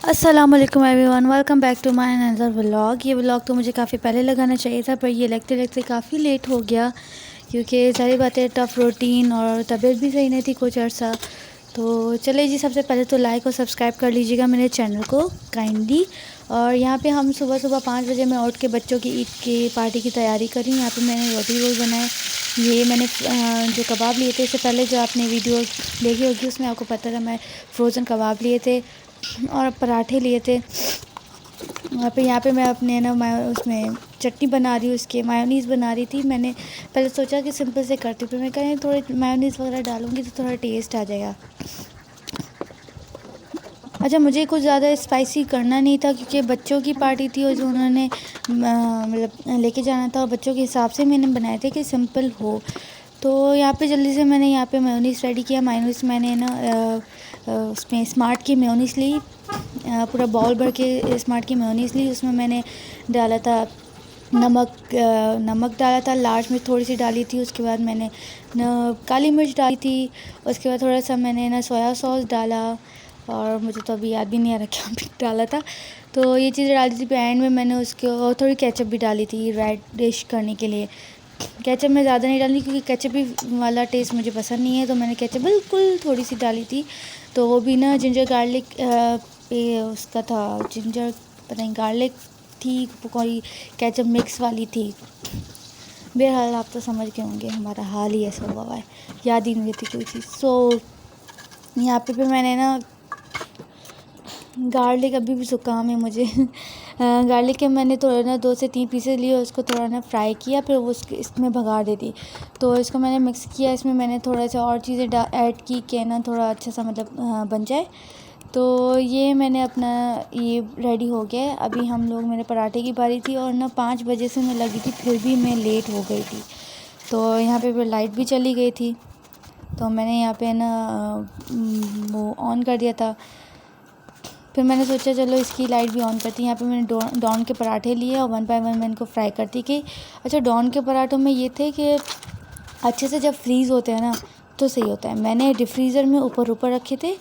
अस्सलाम वालेकुम everyone, welcome back to my another vlog. ये व्लॉग तो मुझे काफ़ी पहले लगाना चाहिए था, पर ये लगते लगते काफ़ी लेट हो गया क्योंकि सारी बातें टफ़ रूटीन और तबीयत भी सही नहीं थी कुछ अर्सा। तो चले जी, सबसे पहले तो लाइक और सब्सक्राइब कर लीजिएगा मेरे चैनल को काइंडली। और यहाँ पे हम सुबह सुबह 5 बजे मैं उठ के बच्चों की ईद की पार्टी की तैयारी करी। यहाँ पे मैंने रोटी रोल बनाए। ये मैंने जो कबाब लिए थे, इससे पहले जो आपने वीडियो देखी होगी उसमें आपको पता था मैं फ़्रोज़न कबाब लिए थे और पराठे लिए थे। यहाँ पे मैं अपने ना मैं उसमें चटनी बना रही हूँ, उसके मायोनीज़ बना रही थी। मैंने पहले सोचा कि सिंपल से करती हूँ, फिर मैं कहा थोड़े मायोनीज़ वगैरह डालूँगी तो थोड़ा टेस्ट आ जाएगा। अच्छा, मुझे कुछ ज़्यादा स्पाइसी करना नहीं था क्योंकि बच्चों की पार्टी थी और जो उन्होंने मतलब लेके जाना था, और बच्चों के हिसाब से मैंने बनाए थे कि सिंपल हो। तो यहाँ पे जल्दी से मैंने यहाँ पे मेयोनीज़ रेडी किया। मायोनीज़ मैंने ना उसमें स्मार्ट की मेयोनीज़ ली, पूरा बाउल भर के स्मार्ट की मेयोनीज़ ली। उसमें मैंने डाला था नमक डाला था, लार्ज मिर्च थोड़ी सी डाली थी। उसके बाद मैंने काली मिर्च डाली थी। उसके बाद थोड़ा सा मैंने ना सोया सॉस डाला, और मुझे तो अभी याद भी नहीं आ रहा क्या भी डाला था। तो ये चीज़ें डाली थी। एंड में मैंने उसके और थोड़ी केचप भी डाली थी रेड डिश करने के लिए। केचप मैं ज़्यादा नहीं डाली क्योंकि केचप भी वाला टेस्ट मुझे पसंद नहीं है, तो मैंने केचप बिल्कुल थोड़ी सी डाली थी। तो वो भी ना जिंजर गार्लिक पे उसका था, जिंजर पता नहीं गार्लिक थी, कोई केचप मिक्स वाली थी। बहरहाल आप तो समझ गए होंगे, हमारा हाल ही ऐसा हुआ है, याद ही नहीं रहती कोई चीज़। सो यहाँ पे मैंने ना गार्लिक, अभी भी ज़ुकाम है मुझे गार्लिक के मैंने थोड़ा ना 2 से 3 पीसेस लिए, उसको थोड़ा ना फ्राई किया, फिर वो इसमें भगा देती। तो इसको मैंने मिक्स किया, इसमें मैंने थोड़ा सा और चीज़ें ऐड की कि ना थोड़ा अच्छा सा मतलब बन जाए। तो ये मैंने अपना ये रेडी हो गया। अभी हम लोग, मेरे पराठे की बारी थी और ना 5 बजे से मैं लगी थी, फिर भी मैं लेट हो गई थी। तो यहाँ पे लाइट भी चली गई थी, तो मैंने यहाँ पे ना वो ऑन कर दिया था। फिर मैंने सोचा चलो इसकी लाइट भी ऑन करती। यहाँ पे मैंने डॉन के पराठे लिए और 1 बाय 1 मैं इनको फ्राई करती गई। अच्छा, डॉन के पराठों में ये थे कि अच्छे से जब फ्रीज़ होते हैं ना तो सही होता है। मैंने डिफ्रीज़र में ऊपर रखे थे,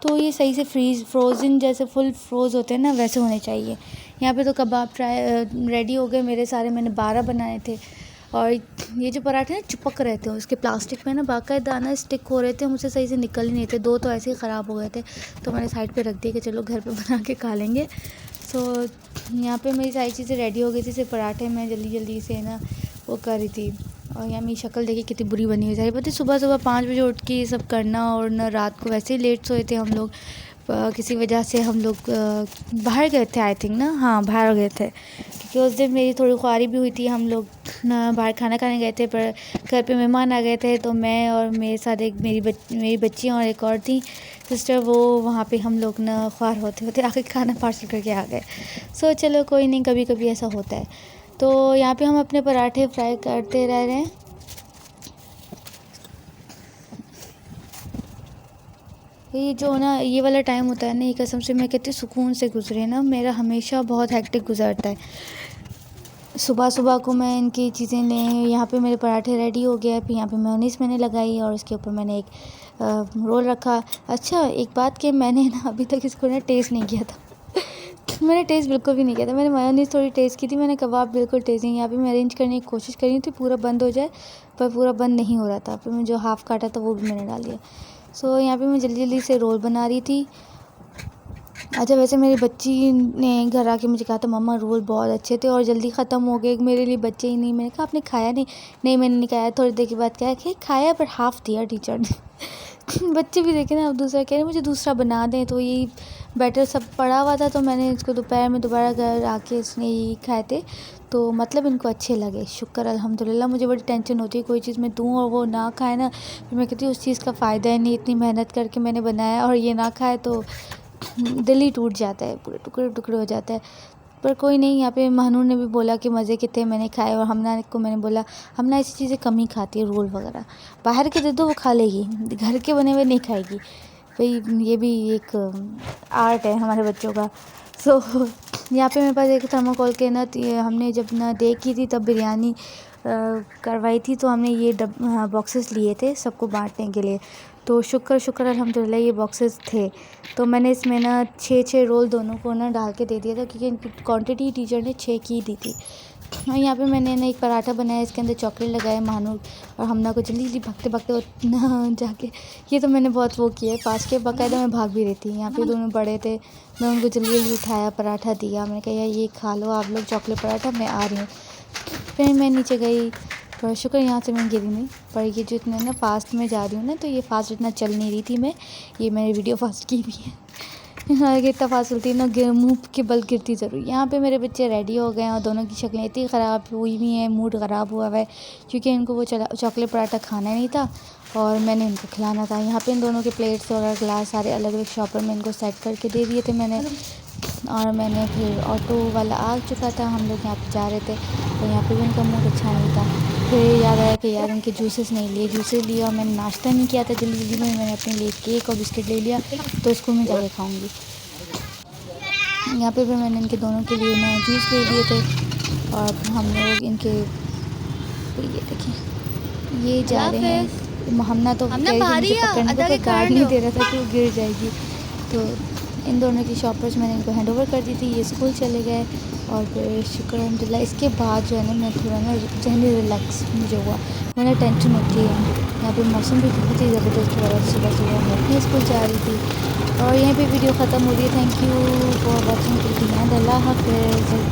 तो ये सही से फ्रोज़न जैसे फुल फ्रोज़ होते हैं ना, वैसे होने चाहिए। यहाँ पे तो कबाब रेडी हो गए मेरे सारे। मैंने 12 बनाए थे। और ये जो पराठे ना चिपक रहे थे, उसके प्लास्टिक में ना बाकायदा ना स्टिक हो रहे थे, मुझसे सही से निकल ही नहीं थे। 2 तो ऐसे ही ख़राब हो गए थे, तो मैंने साइड पे रख दिया कि चलो घर पे बना के खा लेंगे। सो यहाँ पे मेरी सारी चीज़ें रेडी हो गई थी। सिर्फ पराठे मैं जल्दी जल्दी से ना वो कर रही थी। और यहाँ मेरी शक्ल देखिए कितनी बुरी बनी हुई। सारी पता है, सुबह सुबह 5 बजे उठ के ये सब करना, और ना रात को वैसे ही लेट सोए थे हम लोग। किसी वजह से हम लोग बाहर गए थे, आई थिंक ना, हाँ बाहर गए थे क्योंकि उस दिन मेरी थोड़ी ख्वारी भी हुई थी। हम लोग ना बाहर खाना खाने गए थे, पर घर पे मेहमान आ गए थे, तो मैं और मेरे साथ एक मेरी बच्चियाँ और एक और थी सिस्टर, वो वहाँ पे हम लोग ना ख्वार होते होते आके खाना पार्सल करके आ गए। सो चलो कोई नहीं, कभी कभी ऐसा होता है। तो यहाँ पे हम अपने पराठे फ्राई करते रह रहे हैं। ये जो ना ये वाला टाइम होता है ना, ये कसम से मैं कहती सुकून से गुजरे ना, मेरा हमेशा बहुत हेक्टिक गुजरता है। सुबह सुबह को मैं इनकी चीज़ें लें, यहाँ पे मेरे पराठे रेडी हो गया। फिर यहाँ पे मेयोनीज़ मैंने लगाई और उसके ऊपर मैंने एक रोल रखा। अच्छा, एक बात कि मैंने ना अभी तक इसको ना टेस्ट नहीं किया था मैंने टेस्ट बिल्कुल भी नहीं किया था। मैंने मेयोनीज़ थोड़ी टेस्ट की थी, मैंने कबाब बिल्कुल टेस्ट नहीं। यहाँ पे मैं अरेंज करने की कोशिश कर रही थी पूरा बंद हो जाए, पर पूरा बंद नहीं हो रहा था। फिर मैं जो हाफ़ काटा था वो भी मैंने डाल दिया। सो यहाँ पे मैं जल्दी जल्दी से रोल बना रही थी। अच्छा, वैसे मेरी बच्ची ने घर आके मुझे कहा था मम्मा रोल बहुत अच्छे थे और जल्दी ख़त्म हो गए, मेरे लिए बच्चे ही नहीं। मैंने कहा आपने खाया नहीं? नहीं मैंने नहीं खाया। थोड़ी देर के बाद क्या कि खाया, पर हाफ़ दिया टीचर ने बच्चे भी देखे ना, अब दूसरा कह रहे मुझे दूसरा बना दें। तो यही बैटर सब पड़ा हुआ था, तो मैंने इसको दोपहर में दोबारा घर आके इसने यही खाए थे। तो मतलब इनको अच्छे लगे, शुक्र अल्हम्दुलिल्लाह। मुझे बड़ी टेंशन होती है कोई चीज़ मैं दूँ और वो ना खाए ना, फिर मैं कहती हूँ उस चीज़ का फ़ायदा ही नहीं, इतनी मेहनत करके मैंने बनाया और ये ना खाए तो दिल ही टूट जाता है, पूरे टुकड़े टुकड़े हो जाता है। पर कोई नहीं, यहाँ पे महानूर ने भी बोला कि मज़े के थे, मैंने खाए। और हमना को मैंने बोला हमना ऐसी चीज़ें कम ही खाती है, रोल वगैरह बाहर के दे दो वो खा लेगी, घर के बने हुए नहीं खाएगी। भाई ये भी एक आर्ट है हमारे बच्चों का। सो यहाँ पे मेरे पास एक थर्माकोल के ना, हमने जब ना डे की थी तब बिरयानी करवाई थी, तो हमने ये बॉक्सेस लिए थे सबको बांटने के लिए। तो शुक्र अल्हम्दुलिल्लाह ये बॉक्सेस थे। तो मैंने इसमें ना 6 रोल दोनों को ना डाल के दे दिया था, क्योंकि इनकी क्वांटिटी टीचर ने 6 की दी थी। और यहाँ पे मैंने ना एक पराठा बनाया, इसके अंदर चॉकलेट लगाए महानूर और हमना को जल्दी भागते भागते ना जाके, ये तो मैंने बहुत वो किया है फास्ट के, बाकायदा मैं भाग भी रही थी। यहाँ पे दोनों बड़े थे, मैं उनको जल्दी जल्दी उठाया, पराठा दिया, मैंने कहा यार ये खा लो आप लोग चॉकलेट पराठा, मैं आ रही हूँ। फिर मैं नीचे गई, पर शुक्र यहाँ से मैं गिरी नहीं। पर ये जो इतने ना फास्ट में जा रही हूँ ना, तो ये फास्ट इतना चल नहीं रही थी मैं, ये मैंने वीडियो फास्ट की भी है। हाँ, इतना फास्ट चलती ना, मुँह के बल गिरती ज़रूर। यहाँ पे मेरे बच्चे रेडी हो गए हैं और दोनों की शक्लें इतनी ख़राब हुई हुई हैं, मूड ख़राब हुआ हुआ है, क्योंकि इनको वो चॉकलेट पराठा खाना नहीं था और मैंने इनको खिलाना था। यहाँ पे इन दोनों के प्लेट्स और ग्लास सारे अलग अलग शॉपर में इनको सेट करके दे दिए थे मैंने। और मैंने फिर ऑटो वाला आ चुका था, हम लोग यहाँ पे जा रहे थे, तो यहाँ पे भी उनका मूड अच्छा नहीं था। फिर याद आया कि यार उनके जूसेस नहीं लिए, जूसेस लिया और मैंने नाश्ता नहीं किया था जल्दी जल्दी में, मैंने अपने लिए केक और बिस्किट ले लिया, तो स्कूल में जाके खाऊंगी। यहाँ पे फिर मैंने इनके दोनों के लिए ना जूस ले लिए थे और हम लोग इनके, ये देखिए ये जा रहे हैं। हमना तो मुझे पकड़ने को गार्ड नहीं दे रहा था कि वो गिर जाएगी, तो इन दोनों की शॉपर्स मैंने इनको हैंड ओवर कर दी थी, ये स्कूल चले गए। और फिर शुक्र अल्हम्दुलिल्लाह इसके बाद जो है ना, मैं थोड़ा ना जहनी रिलैक्स मुझे हुआ, वरना टेंशन होती है। यहाँ पे मौसम भी बहुत ही ज़बरदस्त हो रहा है, सुबह सुबह मैं अपने स्कूल जा रही थी। और यहीं पे वीडियो ख़त्म हो रही है। थैंक यू फॉर वॉचिंग, अल्लाह हाफ़िज़।